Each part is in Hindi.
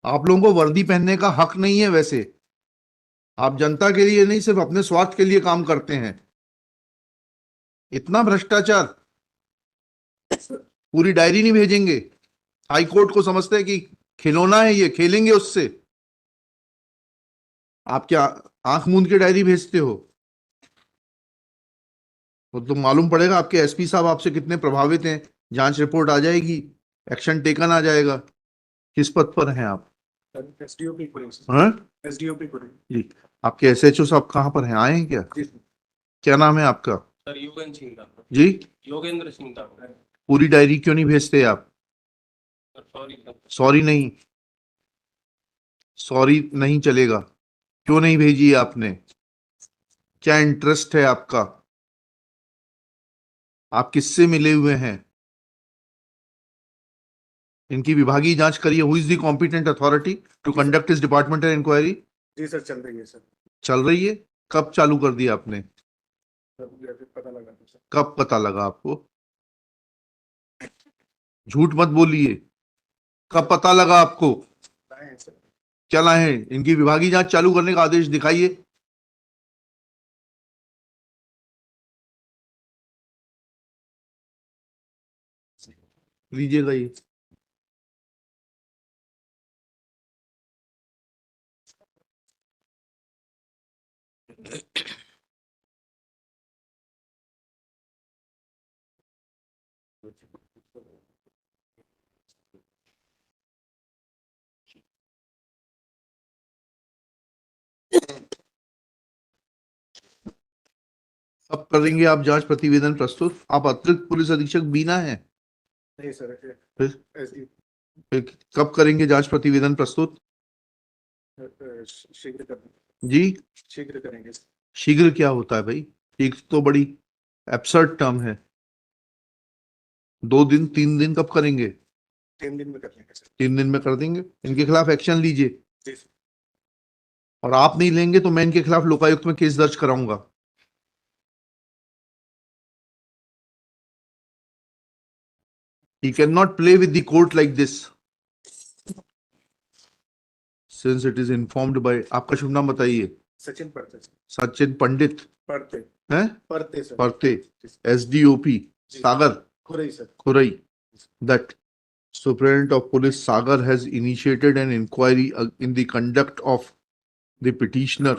आप लोगों को वर्दी पहनने का हक नहीं है। वैसे आप जनता के लिए नहीं, सिर्फ अपने स्वार्थ के लिए काम करते हैं। इतना भ्रष्टाचार। पूरी डायरी नहीं भेजेंगे? हाई कोर्ट को समझते हैं कि खिलौना है, ये खेलेंगे उससे? आप क्या आंख मूंद के डायरी भेजते हो? तो मालूम पड़ेगा आपके एसपी साहब आपसे कितने प्रभावित हैं। जांच रिपोर्ट आ जाएगी, एक्शन टेकन आ जाएगा। किस पद पर हैं आप? एसडीओपी हाँ एसडीओपी जी। आपके एसएचओ साहब कहाँ पर हैं? आए हैं क्या? क्या नाम है आपका? सर योगेंद्र सिंह था। जी। योगेंद्र सिंह था। पूरी डायरी क्यों नहीं भेजते आप? सॉरी। सॉरी नहीं, सॉरी नहीं चलेगा। क्यों नहीं भेजी आपने? क्या इंटरेस्ट है आपका? आप किससे मिले हुए हैं? इनकी विभागीय जांच करिए। Who is the competent authority to conduct this departmental inquiry? जी सर, चल रही है सर। चल रही है? कब चालू कर दिया आपने? पता लगा सर। कब पता लगा आपको? झूठ मत बोलिए। कब पता लगा आपको? क्या लाए हैं? इनकी विभागीय जांच चालू करने का आदेश दिखाइए। लीजिएगा ये। अब करेंगे आप जांच प्रतिवेदन प्रस्तुत? आप अतिरिक्त पुलिस अधीक्षक बीना है? नहीं सर, फिर एसडी फिर कब करेंगे जांच प्रतिवेदन प्रस्तुत? शीघ्र करेंगे। जी। शीघ्र करेंगे। शीघ्र क्या होता है भाई? एक तो बड़ी एब्सर्ड टर्म है। 2 दिन 3 दिन कब करेंगे? 3 दिन में कर लेंगे सर। 3 दिन में कर देंगे। इनके खिलाफ एक्शन लीजिए। जी सर। और आप नहीं लेंगे तो मैं इनके खिलाफ लोकायुक्त में केस दर्ज कराऊंगा। He cannot play with the court like this. Since it is informed by, आपका शुभ नाम बताइए। सचिन पढ़ते सर। सचिन पंडित पढ़ते हैं? पढ़ते सर। परते, SDOP Sagar Khurai sir. Khurai, that Superintendent of Police Sagar has initiated an inquiry in the conduct of the petitioner.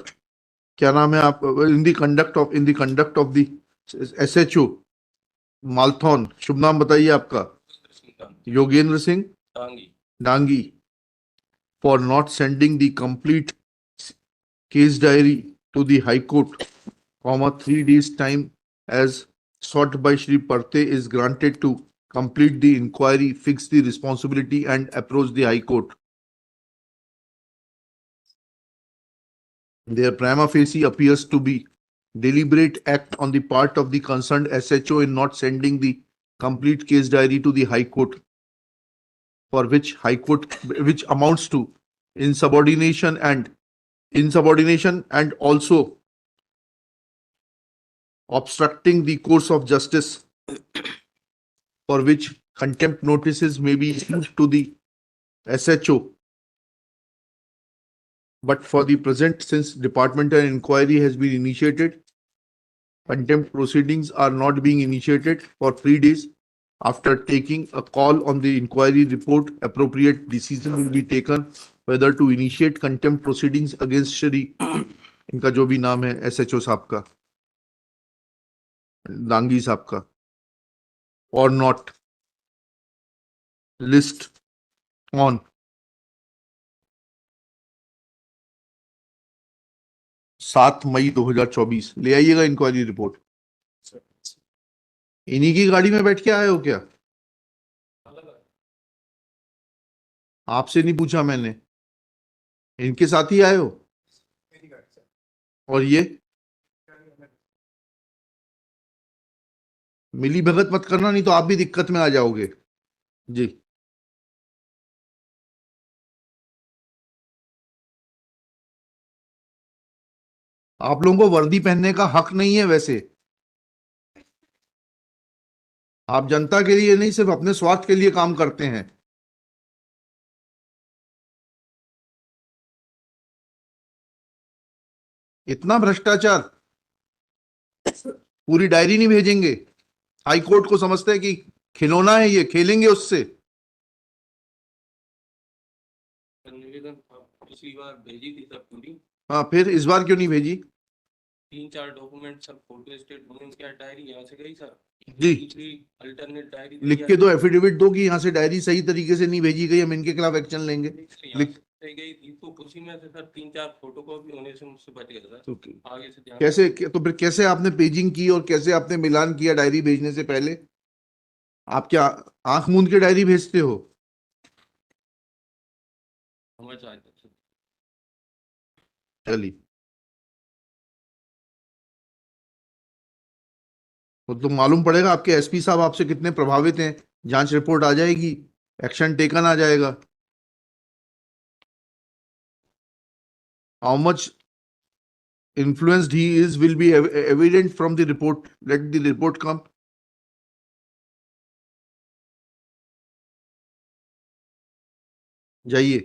क्या नाम है आप? in the conduct of the SHO Malthone. शुभ नाम बताइए आपका। Yogendra Singh Dangi, for not sending the complete case diary to the High Court, 3 days time as sought by Shri Parte is granted to complete the inquiry, fix the responsibility and approach the High Court. Their prima facie appears to be deliberate act on the part of the concerned SHO in not sending the complete case diary to the High Court, for which High Court, which amounts to insubordination and also obstructing the course of justice, for which contempt notices may be issued to the SHO. But for the present, since departmental inquiry has been initiated, contempt proceedings are not being initiated for 3 days. After taking a call on the inquiry report, appropriate decision will be taken whether to initiate contempt proceedings against Shri इनका जो भी नाम है SHO साहब का, दांगी साहब का, or not. List on 7 मई 2024। ले आइएगा इंक्वायरी रिपोर्ट। इन्हीं की गाड़ी में बैठ के आए हो क्या? आपसे नहीं पूछा मैंने, इनके साथ ही आए हो? और ये मिली भगत मत करना, नहीं तो आप भी दिक्कत में आ जाओगे। जी। आप लोगों को वर्दी पहनने का हक नहीं है। वैसे आप जनता के लिए नहीं, सिर्फ अपने स्वार्थ के लिए काम करते हैं। इतना भ्रष्टाचार, पूरी डायरी नहीं भेजेंगे? हाई कोर्ट को समझते हैं कि खिलौना है, ये खेलेंगे उससे? निवेदन पिछली बार भेजी थी सर पूरी, हाँ, फिर इस बार क्यों नहीं भेजी? 3-4 डॉक्यूमेंट सर, फोटो स्टेट क्या डायरी यहाँ से गई सर, जी, दूसरी अल्टरनेट डायरी लिख के दो, एफिडेविट दो कि यहाँ से डायरी सही तरीके से नहीं भेजी गई, हम इनके खिलाफ एक्शन लेंगे। लिख गई थी, तो उसी में से सर 3-4 फोटो कॉपी होने से मुझसे बच गया सर। तो आगे से ध्यान कैसे, तो फिर कैसे आपने पेजिंग की और कैसे आपने मिलान किया डायरी भेजने से पहले? आप क्या आंख मूंद के डायरी भेजते हो? समझ आया सर। चलिए, तो मालूम पड़ेगा आपके एसपी साहब आपसे कितने प्रभावित हैं। जांच रिपोर्ट आ जाएगी, एक्शन टेकन आ जाएगा। How much influenced he is will be evident from the report. Let the report come. जाइए।